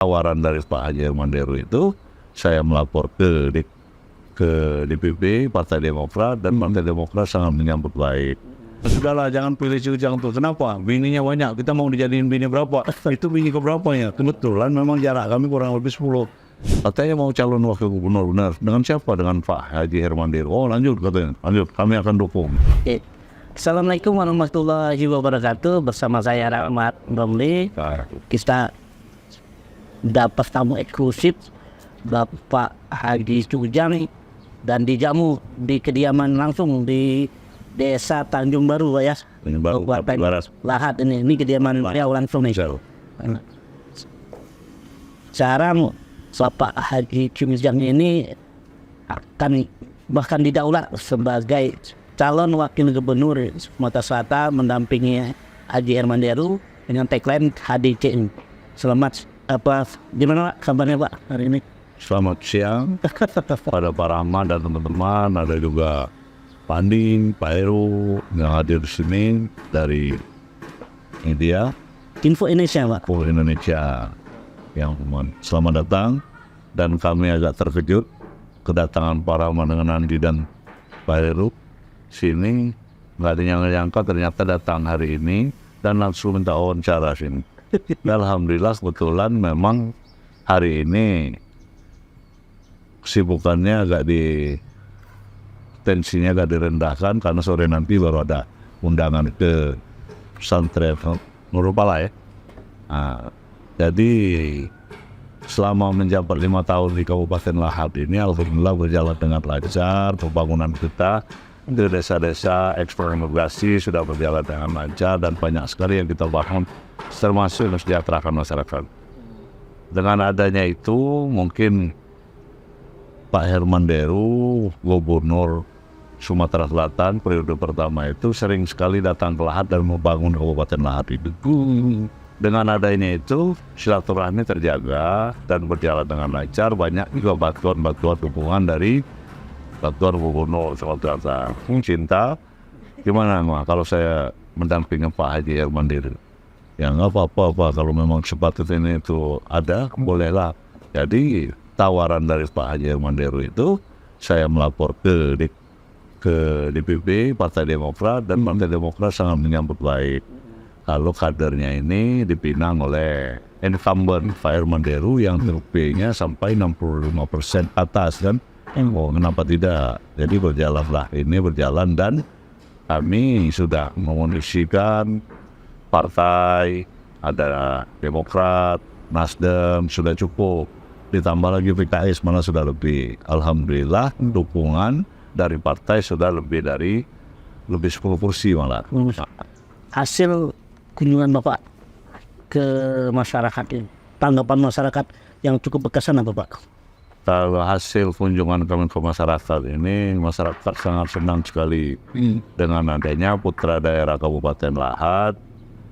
Tawaran dari Pak Haji Herman Deru itu, saya melapor ke DPP Partai Demokrat, dan Partai Demokrat sangat menyambut baik. Sudahlah, jangan pilih Ujang tuh. Kenapa? Bininya banyak. Kita mau dijadiin bini berapa? Itu bini keberapa ya? Kebetulan memang jarak kami kurang lebih 10. Katanya mau calon wakil gubernur, benar. Dengan siapa? Dengan Pak Haji Herman Deru. Oh, lanjut katanya. Lanjut, kami akan dukung. Assalamualaikum warahmatullahi wabarakatuh. Bersama saya Rahmat Romli. Kita dapat tamu eksklusif Bapak Haji Ujang dan dijamu di kediaman langsung di Desa Tanjung Baru, Pak ya. Tanjung Baru, Barat. Lahat ini kediaman beliau langsung nih. Sekarang Bapak Haji Ujang ini akan bahkan didaulat sebagai calon wakil gubernur Sumatera Selatan mendampingi Haji Herman Deru dengan tagline HDC. Selamat gimana kabarnya Pak hari ini? Selamat siang pada Pak Rahmat dan teman-teman. Ada juga Pak Anding, Pak Heru yang hadir di sini dari media Info Indonesia, Pak. Info Indonesia yang selamat datang, dan kami agak terkejut kedatangan Pak Rahmat dengan Andi dan Pak Heru sini. Nggak ada yang nyangka ternyata datang hari ini dan langsung minta wawancara sini. Alhamdulillah, kebetulan memang hari ini kesibukannya tensinya agak direndahkan karena sore nanti baru ada undangan ke pesantren Nurul Pala ya. Nah, jadi selama menjabat 5 tahun di Kabupaten Lahat ini, alhamdulillah berjalan dengan lancar. Pembangunan kita di desa-desa ekspor imigrasi sudah berjalan dengan lancar, dan banyak sekali yang kita bangun, termasuk mensejahterakan masyarakat. Dengan adanya itu, mungkin Pak Herman Deru, Gubernur Sumatera Selatan periode pertama itu, sering sekali datang ke Lahat dan membangun Kabupaten Lahat itu. Dengan adanya itu, silaturahmi terjaga dan berjalan dengan lancar. Banyak juga bantuan dukungan dari Batuan Gubernur Sumatera Selatan. Cinta, gimana mah kalau saya mendampingi Pak Haji Herman Deru? Ya nggak apa-apa, kalau memang sebatas ini itu ada, bolehlah. Jadi tawaran dari Pak Haji Herman Deru itu, saya melapor ke DPP Partai Demokrat, dan Partai Demokrat sangat menyambut baik. Kalau kadernya ini dipinang oleh incumbent Pak Herman Deru yang terpilihnya sampai 65% atas kan. Oh, kenapa tidak? Jadi berjalanlah ini, berjalan, dan kami sudah mengondisikan partai, ada Demokrat, Nasdem, sudah cukup. Ditambah lagi PKS, mana sudah lebih. Alhamdulillah, dukungan dari partai sudah lebih 10 kursi malah. Hasil kunjungan Bapak ke masyarakat ini, tanggapan masyarakat yang cukup berkesan apa Pak? Kalau hasil kunjungan kami ke masyarakat ini, masyarakat sangat senang sekali dengan adanya putra daerah Kabupaten Lahat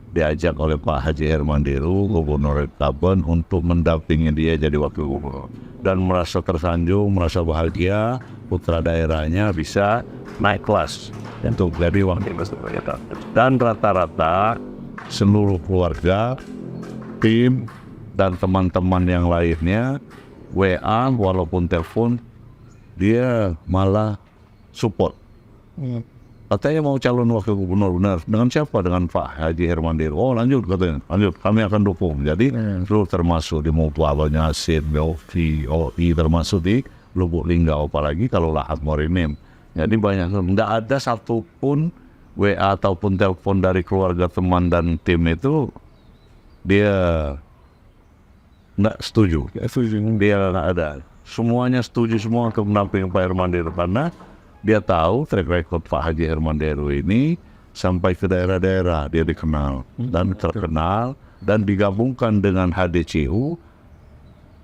diajak oleh Pak Haji Herman Deru, Gubernur Tabon, untuk mendampingi dia jadi wakil gubernur, dan merasa tersanjung, merasa bahagia putra daerahnya bisa naik kelas untuk jadi wakil gubernur. Dan rata-rata seluruh keluarga, tim, dan teman-teman yang lainnya WA walaupun telepon, dia malah support. Katanya mau calon wakil gubernur, benar. Dengan siapa? Dengan Pak Haji Herman Deru. Oh, lanjut katanya. Lanjut, kami akan dukung. Jadi seluruh termasuk di Motuabanya, Sid, Belvi, OI, termasuk di Lubuk Linggau, apalagi kalau Lahat Morinim. Jadi banyak, tidak ada satupun WA ataupun telepon dari keluarga, teman, dan tim itu dia nggak setuju. Dia nggak ada. Semuanya setuju semua untuk mendampingi Pak Herman Deru, karena dia tahu track record Pak Haji Herman Deru ini sampai ke daerah-daerah dia dikenal dan terkenal, dan digabungkan dengan HDCU,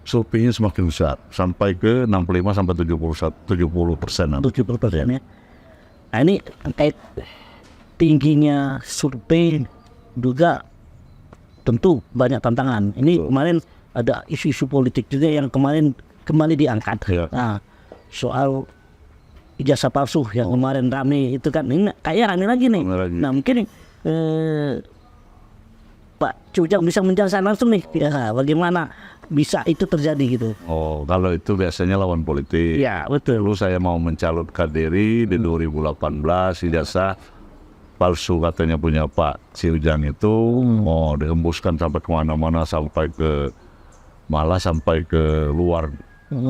surveinya semakin besar sampai ke 65 sampai 70%. 70% ya. Nah, ini terkait tingginya survei juga tentu banyak tantangan. Ini kemarin ada isu-isu politik juga yang kemarin kembali diangkat. Ya. Nah, soal ijazah palsu yang kemarin rame itu kan, ini kayak rame lagi nih. Nah, mungkin Pak Ujang bisa menjelaskan langsung nih, ya, bagaimana bisa itu terjadi gitu? Oh, kalau itu biasanya lawan politik. Ya betul. Dulu saya mau mencalonkan diri di 2018, ijazah palsu katanya punya Pak Si Ujang itu mau dihembuskan sampai kemana-mana, malah sampai ke luar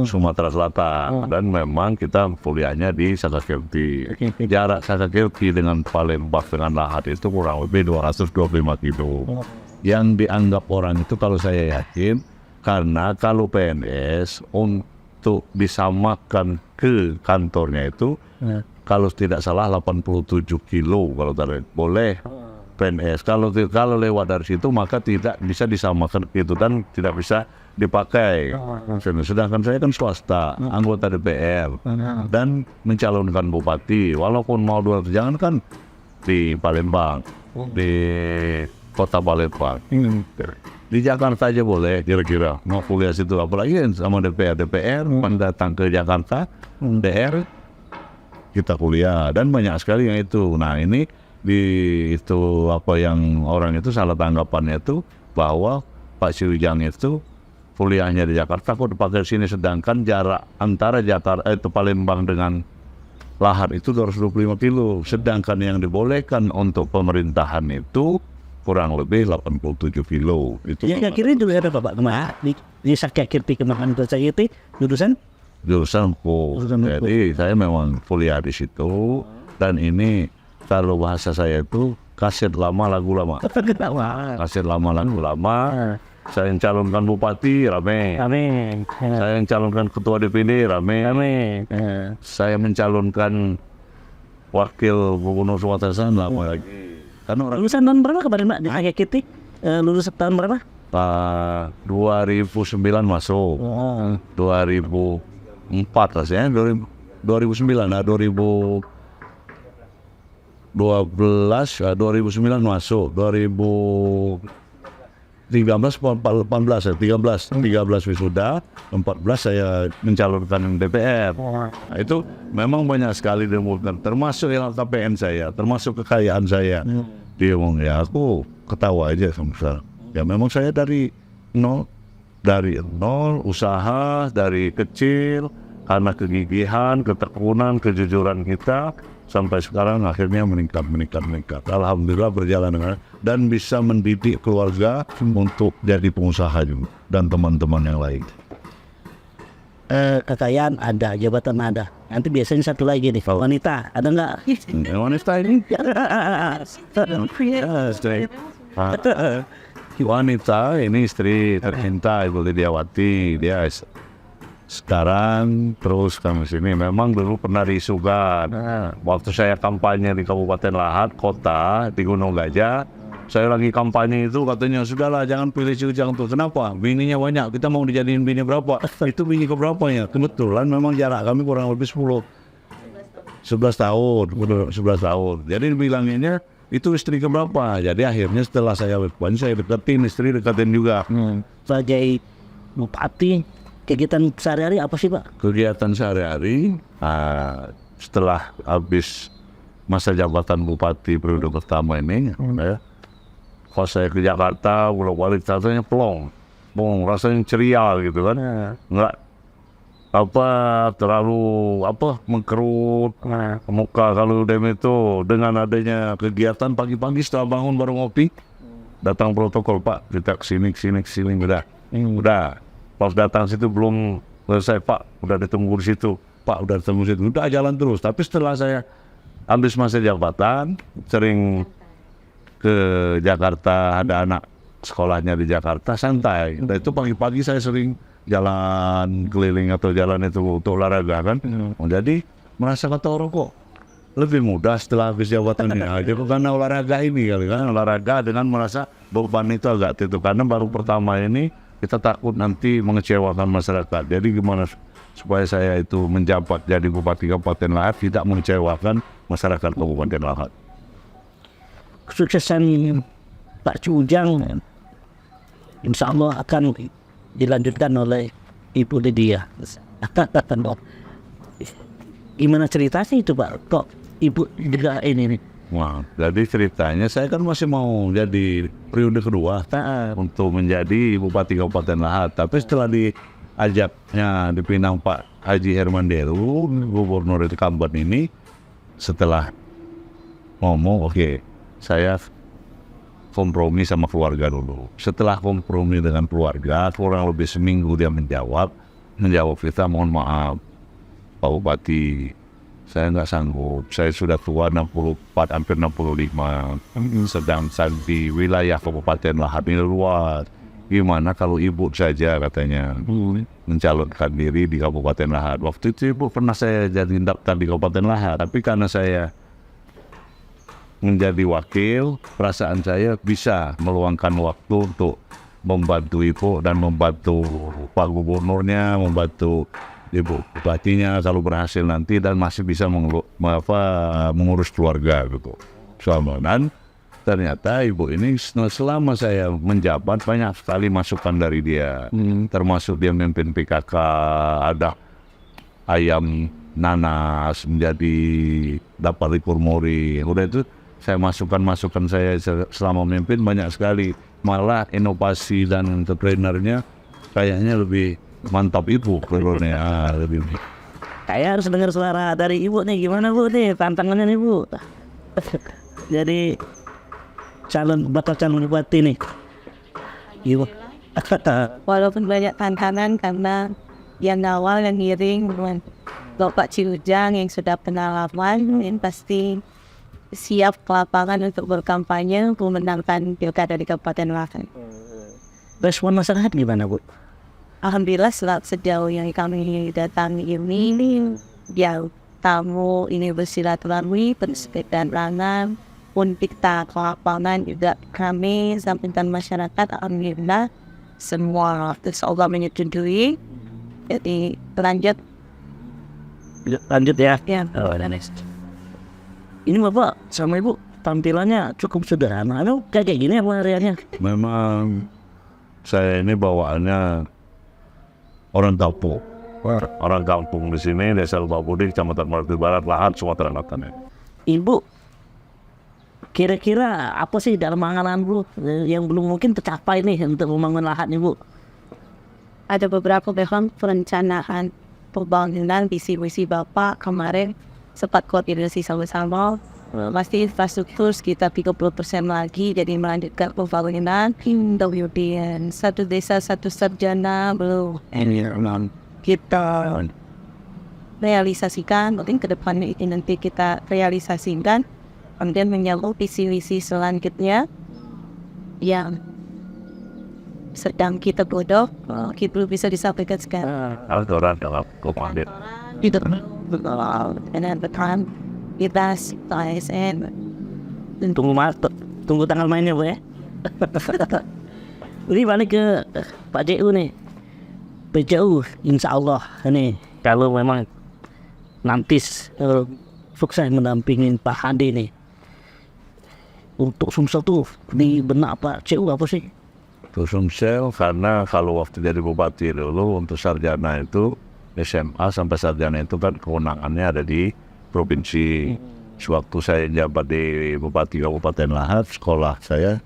Sumatera Selatan. Dan memang kita kuliahnya di Sakakirti. Jarak Sakakirti dengan Palembang dengan Lahat itu kurang lebih 225 kilo. Yang dianggap orang itu, kalau saya yakin, karena kalau PNS untuk disamakan ke kantornya itu, kalau tidak salah 87 kilo kalau tadi boleh PNS. Kalau lewat dari situ maka tidak bisa disamakan itu dan tidak bisa dipakai. Sedangkan saya kan swasta, anggota DPR dan mencalonkan bupati. Walaupun mau 200, jangan kan di Palembang, di kota Palembang. Di Jakarta aja boleh kira-kira mau kuliah situ, apalagi sama DPR datang ke Jakarta, DR kita kuliah dan banyak sekali yang itu. Nah ini itu apa yang orang itu salah tanggapannya itu bahwa Pak Si Ujang itu kuliahnya di Jakarta kok dipakai sini, sedangkan jarak antara Jakarta Palembang dengan Lahat itu 225 kilo, sedangkan yang dibolehkan untuk pemerintahan itu kurang lebih 87 kilo. Itu yang akhirnya dulu ada Bapak kemana? Di Sakakirti kemarin Sakakirti jurusan hukum. Jadi saya memang kuliah di situ dan ini kalau bahasa saya itu kaset lama lagu lama. Kaset lama lagu lama. Saya yang calonkan bupati rame. Saya yang calonkan ketua DPD rame. Saya mencalonkan wakil gubernur Sumatera Selatan lama lagi. Karena lulusan tahun berapa kemarin Mbak di Sakakirti? Lulus tahun berapa? 2009 masuk. 2004 lah saya. 2009 lah 2012 2009 masuk. 2013 wisuda, 14 saya mencalonkan DPR. Nah, itu memang banyak sekali demonstran, termasuk LKPN saya, termasuk kekayaan saya. Dia ngomong, ya aku ketawa aja sama sekarang. Ya memang saya dari nol usaha dari kecil, karena kegigihan, ketekunan, kejujuran kita sampai sekarang akhirnya meningkat. Alhamdulillah berjalan dengan dan bisa mendidik keluarga untuk jadi pengusaha juga dan teman-teman yang lain. Kekayaan ada, jabatan ada. Nanti biasanya satu lagi nih, wanita ada nggak? Wanita ini wanita ini istri tercinta Ibu Lidiawati. Dia sekarang terus kami sini. Memang dulu pernah diisukan waktu saya kampanye di Kabupaten Lahat kota di Gunung Gajah. Saya lagi kampanye itu katanya, sudahlah jangan pilih Si Ujang tuh. Kenapa? Bininya banyak, kita mau dijadiin bini berapa? Itu bini keberapa ya? Kebetulan memang jarak kami kurang lebih 11 tahun. Jadi bilanginnya itu istri keberapa? Jadi akhirnya setelah saya deketin istri, deketin juga. Sebagai bupati, kegiatan sehari-hari apa sih Pak? Kegiatan sehari-hari setelah habis masa jabatan bupati periode pertama ini, pas saya ke Jakarta, bolak-balik rasanya plong, rasanya ceria gitu kan, nggak terlalu mengkerut muka. Kalau dem itu dengan adanya kegiatan pagi-pagi setelah bangun baru ngopi, datang protokol, Pak kita kesini udah. Pas datang situ belum selesai, Pak udah ditunggu di situ, udah jalan terus. Tapi setelah saya habis masa jabatan, sering ke Jakarta, ada anak sekolahnya di Jakarta, santai. Nah itu pagi-pagi saya sering jalan keliling atau jalan itu untuk olahraga kan. Jadi merasa kata orang kok lebih mudah setelah habis jabatan ini aja, karena olahraga ini kali kan, olahraga dengan merasa beban itu agak itu. Karena baru pertama ini kita takut nanti mengecewakan masyarakat. Jadi gimana supaya saya itu menjabat jadi Bupati Kabupaten Lahat tidak mengecewakan masyarakat Kabupaten Lahat. Kesuksesan Pak Si Ujang insya Allah akan dilanjutkan oleh Ibu Lydia. Gimana cerita sih itu Pak? Kok Ibu juga ini nih Wah, jadi ceritanya saya kan masih mau jadi periode kedua untuk menjadi Bupati Kabupaten Lahat. Tapi setelah diajaknya dipinang Pak Haji Herman Deru, Gubernur incumbent ini, setelah ngomong, oke, saya kompromi sama keluarga dulu. Setelah kompromi dengan keluarga, kurang lebih seminggu dia menjawab kita, mohon maaf Pak Bupati, saya nggak sanggup, saya sudah tua 64, hampir 65, sedangkan di wilayah Kabupaten Lahat ini luas. Gimana kalau ibu saja katanya mencalonkan diri di Kabupaten Lahat. Waktu itu ibu pernah saya jadi daftar di Kabupaten Lahat, tapi karena saya menjadi wakil, perasaan saya bisa meluangkan waktu untuk membantu ibu dan membantu Pak Gubernurnya, membantu ibu bupatinya kalau berhasil nanti, dan masih bisa mengurus keluarga gitu. Dan ternyata ibu ini selama saya menjabat banyak sekali masukan dari dia, termasuk dia memimpin PKK, ada ayam nanas menjadi dapat likur mori. Udah itu saya masukan saya selama memimpin banyak sekali, malah inovasi dan entrepreneurnya kayaknya lebih mantap ibu keluarnya. Lebih. Saya harus dengar suara dari ibu nih, gimana bu nih tantangannya nih bu? Jadi bakal calon bupati nih, ibu. Walaupun banyak tantangan karena yang awal yang ngiring dengan Bapak Cirujang yang sudah pengalaman, yang pasti siap ke lapangan untuk berkampanye memenangkan pilkada di Kabupaten Lahat. Respon masyarakat gimana bu? Alhamdulillah sejauh yang kami datangi ini, yang tamu ini bersilaturahmi, bersepeda rangan, pun kita ke lapangan juga kami sampaikan masyarakat, alhamdulillah semua Allah menyetujui. Jadi lanjut ya. Ya. Oh, next. Ini bapak sama ibu tampilannya cukup sederhana, kayak gini apa hariannya? Memang saya ini bawaannya orang kampung. Orang kampung di sini, Desa Lubapudi, Kecamatan Maluku Barat, Lahat, Sumatera Selatan. Ibu, kira-kira apa sih dalam angan bu yang belum mungkin tercapai nih untuk membangun Lahat nih bu? Ada beberapa memang perencanaan pembangunan visi-misi Bapak kemarin sempat koordinasi sama-sama. Masih infrastruktur sekitar 30% lagi, jadi melanjutkan pembangunan kemudian satu desa satu sarjana belum kita realisasikan, mungkin ke depannya ini nanti kita realisasikan, kemudian menyambung visi-visi selanjutnya yang sedang kita godok, kita belum bisa disampaikan sekarang. Orang dalam komandir. Kita dengan betul kita ASN. Tunggu tanggal mainnya bu ya. Ini balik ke Pak JU nih. PJU insya Allah ini kalau memang nanti sukses mendampingin Pak Hadi nih, untuk Sumsel tuh di benak Pak JU apa sih? Untuk Sumsel, karena kalau waktu jadi bupati dulu untuk sarjana itu SMA sampai sarjana itu kan kewenangannya ada di provinsi. Sewaktu saya jabat di Bupati Kabupaten Lahat, sekolah saya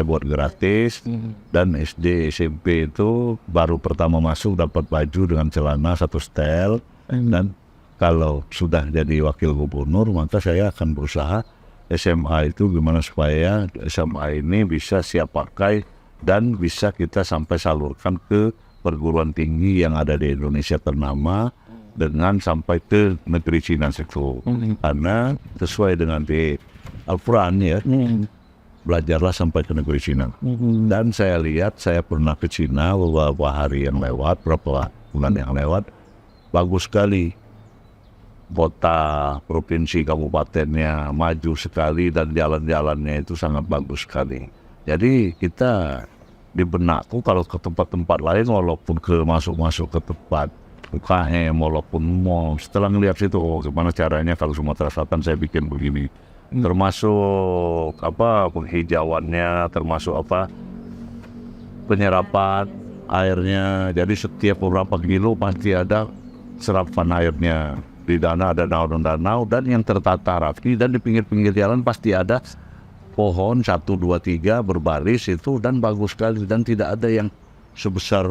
buat gratis, dan SD SMP itu baru pertama masuk dapat baju dengan celana satu setel, dan kalau sudah jadi wakil gubernur maka saya akan berusaha SMA itu gimana supaya SMA ini bisa siap pakai dan bisa kita sampai salurkan ke perguruan tinggi yang ada di Indonesia ternama, dengan sampai ke negeri Cina itu. Karena sesuai dengan di Al-Quran ya, belajarlah sampai ke negeri Cina. Dan saya lihat, saya pernah ke Cina beberapa hari yang lewat, beberapa bulan yang lewat, bagus sekali. Kota, provinsi, kabupatennya maju sekali, dan jalan-jalannya itu sangat bagus sekali. Jadi kita di benakku kalau ke tempat-tempat lain, walaupun masuk ke tempat UKM, walaupun mall, setelah ngelihat situ, gimana caranya kalau Sumatera Selatan saya bikin begini, termasuk penghijauannya, termasuk penyerapan airnya. Jadi setiap beberapa kilo pasti ada serapan airnya. di dana ada danau-danau dan yang tertata rapi, dan di pinggir-pinggir jalan pasti ada pohon 1, 2, 3 berbaris itu, dan bagus sekali, dan tidak ada yang sebesar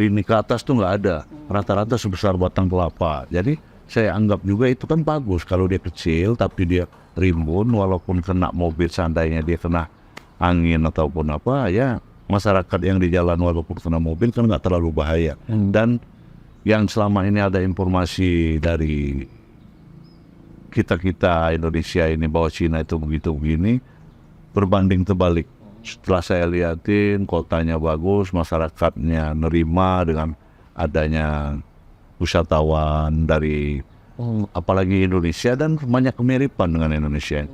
ini ke atas tuh nggak ada, rata-rata sebesar batang kelapa. Jadi saya anggap juga itu kan bagus kalau dia kecil tapi dia rimbun, walaupun kena mobil seandainya dia kena angin ataupun apa ya, masyarakat yang di jalan walaupun kena mobil kan nggak terlalu bahaya. Dan yang selama ini ada informasi dari kita Indonesia ini bahwa Cina itu begitu begini, berbanding terbalik. Setelah saya lihatin kotanya bagus, masyarakatnya nerima dengan adanya wisatawan dari apalagi Indonesia, dan banyak kemiripan dengan Indonesia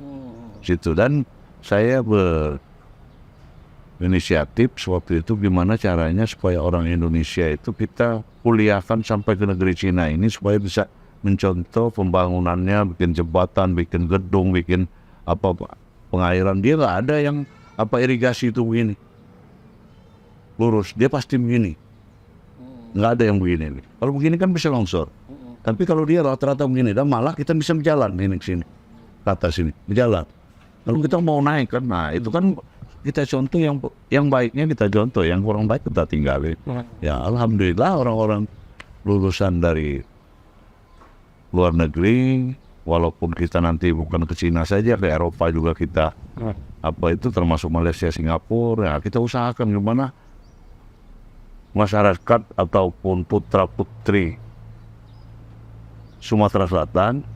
situ. Dan saya berinisiatif waktu itu gimana caranya supaya orang Indonesia itu kita kuliahkan sampai ke negeri Cina ini supaya bisa mencontoh pembangunannya, bikin jembatan, bikin gedung, bikin apa pengairan. Dia nggak ada yang apa irigasi itu begini lurus, dia pasti begini, nggak ada yang begini. Kalau begini kan bisa longsor, tapi kalau dia rata-rata begini, dan malah kita bisa berjalan ini ke sini, ke atas sini, berjalan. Kalau kita mau naik kan, nah itu kan kita contoh yang baiknya kita contoh, yang kurang baik kita tinggalin. Ya alhamdulillah orang-orang lulusan dari luar negeri, walaupun kita nanti bukan ke Cina saja, ke Eropa juga kita apa itu termasuk Malaysia, Singapura, ya kita usahakan gimana masyarakat ataupun putra-putri Sumatera Selatan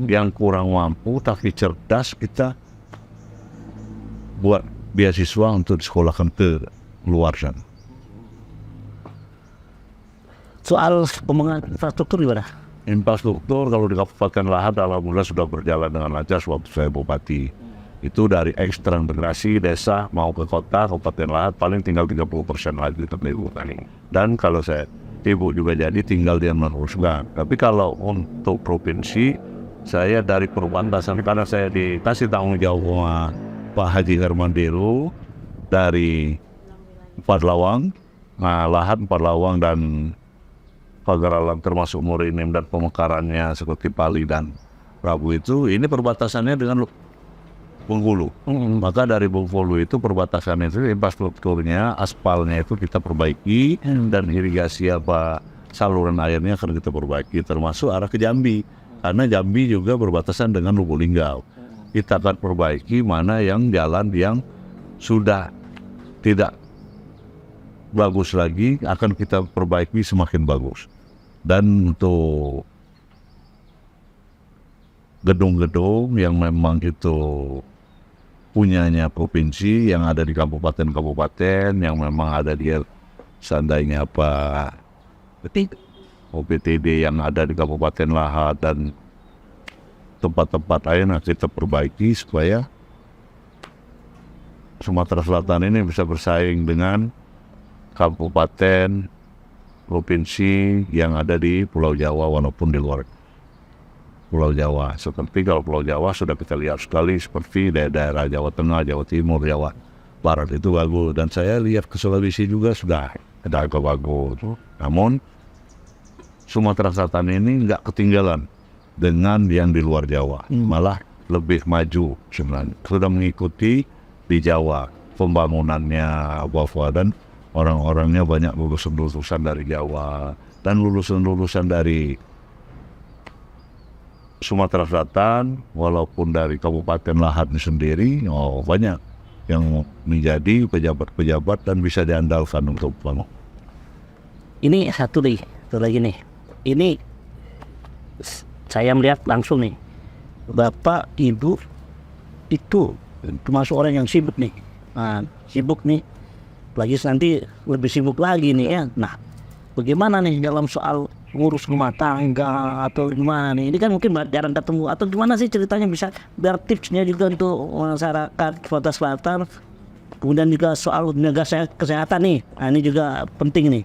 yang kurang mampu tapi cerdas, kita buat beasiswa untuk disekolahkan ke luar sana. Soal pembangunan infrastruktur gimana? Infrastruktur kalau di Kabupaten Lahad alhamdulillah sudah berjalan dengan lancar waktu saya bupati. Itu dari ekstraintegrasi desa mau ke kota, Kabupaten Lahad paling tinggal 30% lagi terlibat. Dan kalau saya ibu juga jadi tinggal dia meneruskan. Tapi kalau untuk provinsi, saya dari perbatasan, karena saya dikasih tanggung jawab sama Pak Haji Hermandiru dari Empat Lawang, Lahad, Empat Lawang dan Pagaralang termasuk Morinim dan pemekarannya seperti Pali dan Rabu itu, ini perbatasannya dengan Bengkulu. Maka dari Bengkulu itu perbatasan itu infrastrukturnya, aspalnya itu kita perbaiki, dan irigasi apa saluran airnya akan kita perbaiki, termasuk arah ke Jambi, karena Jambi juga berbatasan dengan Lubuk Linggau. Kita akan perbaiki mana yang jalan yang sudah tidak bagus lagi, akan kita perbaiki semakin bagus. Dan untuk gedung-gedung yang memang itu punyanya provinsi, yang ada di kabupaten-kabupaten, yang memang ada di seandainya apa OPTD yang ada di Kabupaten Lahad dan tempat-tempat lain kita perbaiki supaya Sumatera Selatan ini bisa bersaing dengan kabupaten, provinsi yang ada di Pulau Jawa walaupun di luar Pulau Jawa. Seperti kalau Pulau Jawa sudah kita lihat sekali seperti daerah Jawa Tengah, Jawa Timur, Jawa Barat itu bagus. Dan saya lihat ke Sulawesi juga sudah ada bagus. Namun Sumatera Selatan ini nggak ketinggalan dengan yang di luar Jawa. Malah lebih maju sebenarnya. Sudah mengikuti di Jawa pembangunannya bahwa dan orang-orangnya banyak lulusan-lulusan dari Jawa dan lulusan-lulusan dari Sumatera Selatan, walaupun dari Kabupaten Lahad sendiri, banyak yang menjadi pejabat-pejabat dan bisa diandalkan untuk bangun. Ini satu lagi nih. Ini saya melihat langsung nih, Bapak Ibu itu termasuk orang yang sibuk nih. Nah, sibuk nih, lagi nanti lebih sibuk lagi nih ya. Nah, bagaimana nih dalam soal ngurus rumah tangga atau gimana nih? Ini kan mungkin jarang ketemu atau gimana sih ceritanya, bisa biar tipsnya juga untuk masyarakat Kota Selatan. Kemudian juga soal menjaga kesehatan nih, nah, ini juga penting nih.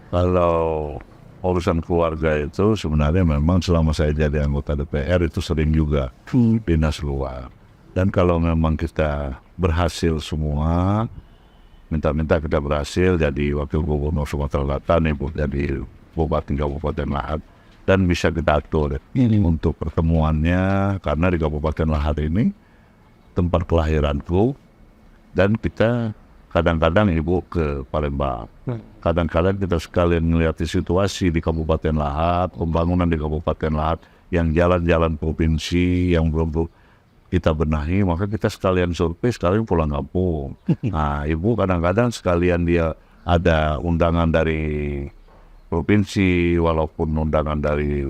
Kalau urusan keluarga itu sebenarnya memang selama saya jadi anggota DPR itu sering juga dinas luar. Dan kalau memang kita berhasil semua, minta-minta kita berhasil jadi wakil gubernur Sumatera Selatan, Ibu jadi Bupati Kabupaten Lahad, dan bisa kita atur untuk pertemuannya, karena di Kabupaten Lahat ini tempat kelahiranku, dan kita kadang-kadang ibu ke Palembang. Kadang-kadang kita sekalian melihat situasi di Kabupaten Lahat, pembangunan di Kabupaten Lahat, yang jalan-jalan provinsi yang belum kita benahi, maka kita sekalian survei, sekalian pulang kampung. Nah, ibu kadang-kadang sekalian dia ada undangan dari provinsi, walaupun undangan dari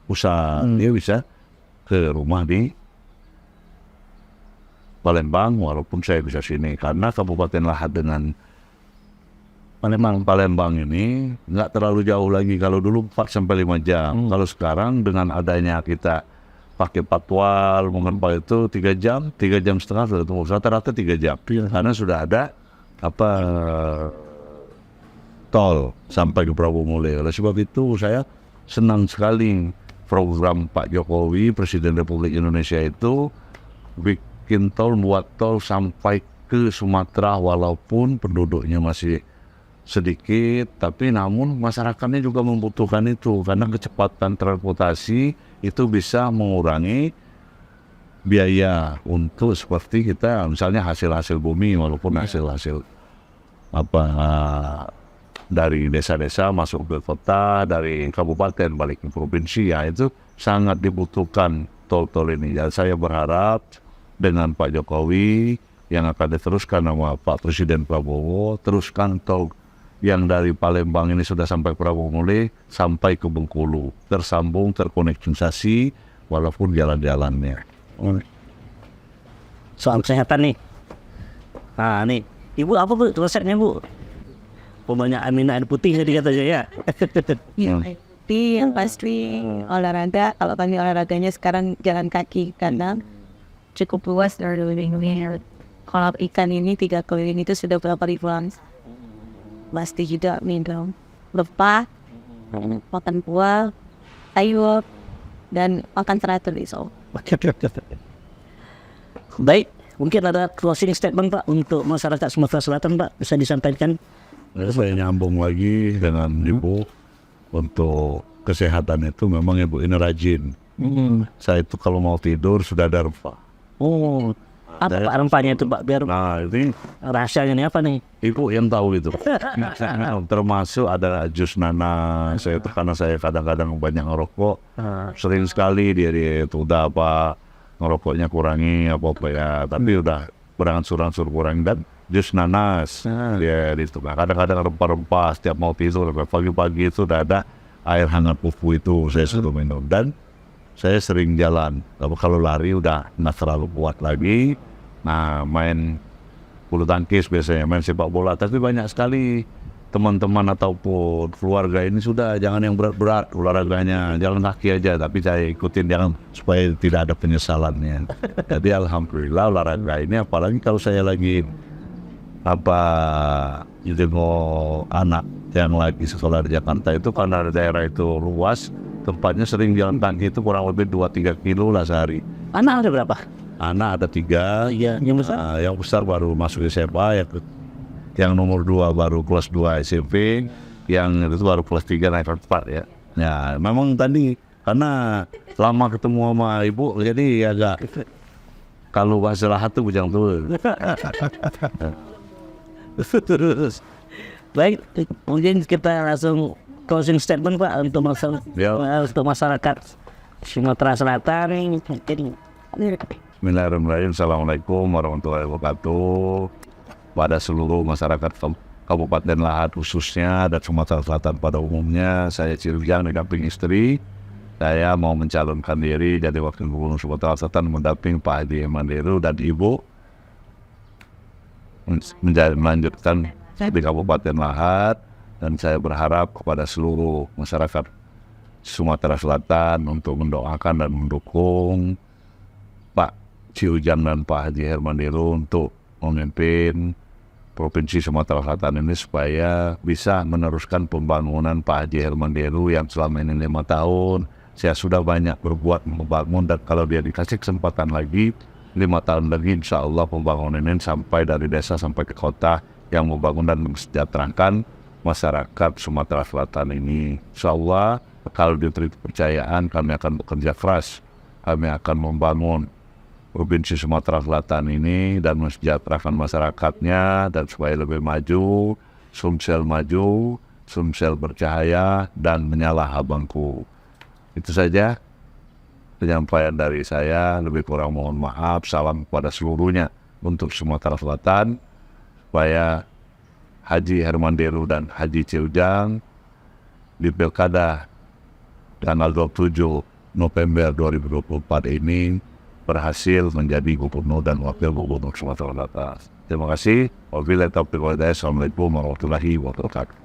pusat, dia bisa ke rumah di Palembang, walaupun saya bisa sini. Karena Kabupaten Lahat dengan Palembang ini nggak terlalu jauh lagi. Kalau dulu 4-5 jam. Kalau sekarang dengan adanya kita pakai patwal, mungkin Pak itu 3 jam, 3 jam setengah sudah tunggu. Rata-rata 3 jam. Karena sudah ada tol sampai ke Prabu Mule. Oleh sebab itu saya senang sekali program Pak Jokowi, Presiden Republik Indonesia itu bikin tol, buat tol sampai ke Sumatera, walaupun penduduknya masih sedikit, tapi namun masyarakatnya juga membutuhkan itu, karena kecepatan transportasi itu bisa mengurangi biaya untuk seperti kita misalnya hasil-hasil bumi, walaupun hasil-hasil dari desa-desa masuk ke kota, dari kabupaten balik ke provinsi, ya itu sangat dibutuhkan tol-tol ini. Dan saya berharap dengan Pak Jokowi yang akan diteruskan sama Pak Presiden Prabowo, teruskan tol yang dari Palembang ini sudah sampai Prabu Mule, sampai ke Bengkulu, tersambung, terkoneksasi, walaupun jalan-jalannya. Soal kesehatan nih. Nah nih, Ibu apa Bu resepnya Bu? Banyak minum air putih tadi katanya ya. Yang pasti olahraga. Kalau kami olahraganya sekarang jalan kaki karena cukup luas dari living room. Kalau ikan ini 3 keliling itu sudah berapa ribuan. Pasti juga minum lepah, makan buah, sayur, dan makan teratur iso. Baik, mungkin ada closing statement Pak untuk masyarakat Sumatera Selatan Pak, bisa disampaikan. Saya nyambung lagi dengan Ibu, untuk kesehatan itu memang Ibu ini rajin. Saya itu kalau mau tidur sudah ada rempah. Oh, apa Pak rempahnya itu Pak? Biar Nah ini rahasianya ini apa nih? Ibu yang tahu itu. Termasuk ada jus nanas. Saya itu karena saya kadang-kadang banyak ngerokok, sering sekali dia itu udah ngerokoknya kurangi apa ya, tapi udah berangsur-angsur kurang, dan jus nanas dia itu. Kadang-kadang rempah-rempah setiap mau tidur, pagi-pagi itu udah ada air hangat fufu itu saya suruh minum, dan saya sering jalan. Kalau lari udah nggak terlalu kuat lagi. Nah main bulu tangkis biasanya, main sepak bola, tapi banyak sekali teman-teman ataupun keluarga ini sudah jangan yang berat-berat olahraganya, jalan kaki aja, tapi saya ikutin jangan, supaya tidak ada penyesalannya. Jadi alhamdulillah olahraga ini, apalagi kalau saya lagi mau anak yang lagi sekolah di Jakarta itu, karena daerah itu luas, tempatnya sering jalan kaki itu kurang lebih 2-3 kilo lah sehari. Anak ada berapa? Anak ada 3. Iya, yang besar? Yang besar baru masuk SMA, yang nomor 2 baru kelas 2 SMP, yang itu baru kelas 3 naik kelas 4 ya. Ya memang tadi karena lama ketemu sama Ibu, jadi agak kalau bahasa Lahat tuh bujang tuh. Terus. Baik, mungkin kita langsung closing statement Pak untuk masyarakat Sumatera Selatan. Bismillahirrahmanirrahim. Assalamualaikum warahmatullahi wabarakatuh. Pada seluruh masyarakat Kabupaten Lahat khususnya dan Sumatera Selatan pada umumnya, saya Cirujang didamping istri. Saya mau mencalonkan diri jadi Wakil Gubernur Sumatera Selatan mendamping Pak Haji Manderu dan Ibu melanjutkan di Kabupaten Lahat, dan saya berharap kepada seluruh masyarakat Sumatera Selatan untuk mendoakan dan mendukung Pak Ciujang dan Pak Haji Hermanderu untuk memimpin Provinsi Sumatera Selatan ini supaya bisa meneruskan pembangunan Pak Haji Hermanderu yang selama ini 5 tahun. Saya sudah banyak berbuat membangun, dan kalau dia dikasih kesempatan lagi 5 tahun lagi, insya Allah pembangunan ini sampai dari desa sampai ke kota yang membangun dan mensejahterakan masyarakat Sumatera Selatan ini. Insya Allah kalau diberi kepercayaan kami akan bekerja keras, kami akan membangun Provinsi Sumatera Selatan ini dan mensejahterakan masyarakatnya dan supaya lebih maju, Sumsel maju, Sumsel bercahaya dan menyala abangku. Itu saja penyampaian dari saya, lebih kurang mohon maaf, salam kepada seluruhnya untuk Sumatera Selatan, supaya Haji Herman Deru dan Haji Ciujang di Pilkada tanggal 27 November 2024 ini berhasil menjadi gubernur dan wakil gubernur Sumatera Selatan. Terima kasih. Wabillahi taufiq wal hidayah. Assalamualaikum warahmatullahi wabarakatuh.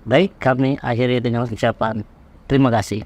Baik, kami akhiri dengan ucapan terima kasih.